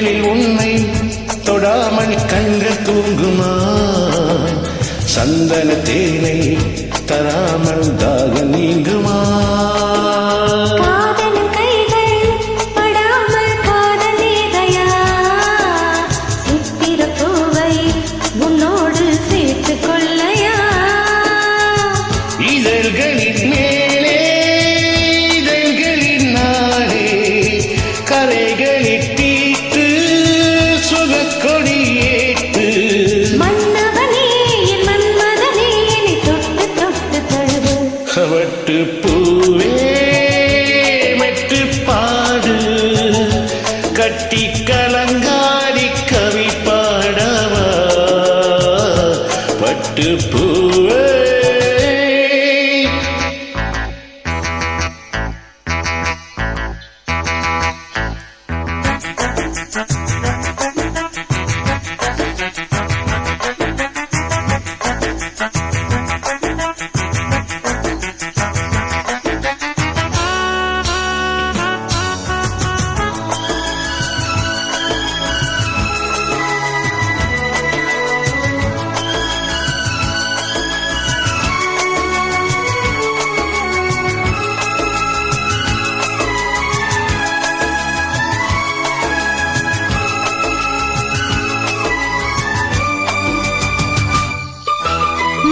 வெயிலில் உன்னை தொடாமல் கண்கள் தூங்குமா? சந்தன தேனை தராமல் தாக நீங்குமா? இதழ்களின் மேலே இதழ்களின் நாளே கரைகளில் தீட்டு சுகக்கொடி ஏற்று மன்னவனே என் மன்மதனே என்னை தொட்டு தொட்டு தழுவு. அவட்டு பூவே மெட்டு பாடு கட்டி கலங்காடி கவி பாடவா பட்டு பூவே.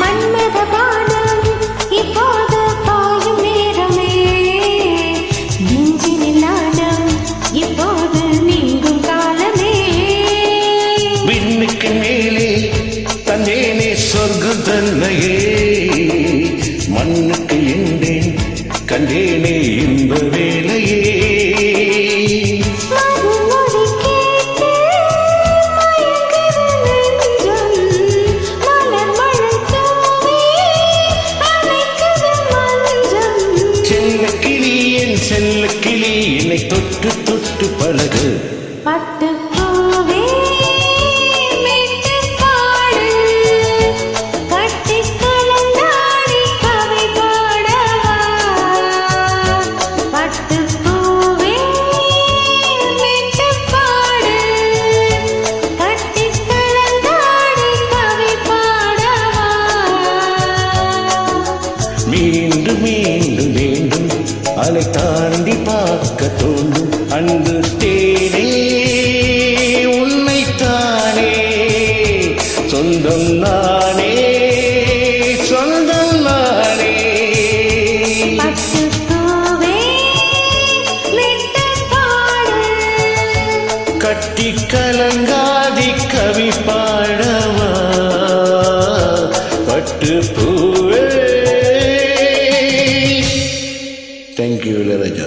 மன்மத பானம் இப்போது பாயும் நேரமே, நெஞ்சினில் நாணம் இப்போது நீங்கும் காலமே. விண்ணுக்கு மேலே தந்தேனே சொர்க்கம் தன்னையே, மண்ணுக்கு எண்டேன் கண்டேனே இன்ப வேலையே. செல்ல கிளி என்னை தொட்டு தொட்டு பழகு. பட்டு பூவே மெட்டு பாடு கட்டி கலந்தாடி கவி பாடவா. பட்டு பூவே மெட்டு பாடு கட்டி கலந்தாடி கவி பாடவா. மீண்டும் மீண்டும் வேண்டும் அலை தாண்டி பார்க்க தோன்றும் அன்பு தேனே உன்னைத்தானே சொந்தம் நானே சொந்தம் நானே. பட்டு பூவே மெட்டு பாடு கட்டி கலங்காதி கவி பாடவா பட்டு பூவே. Thank you, Ilayaraja.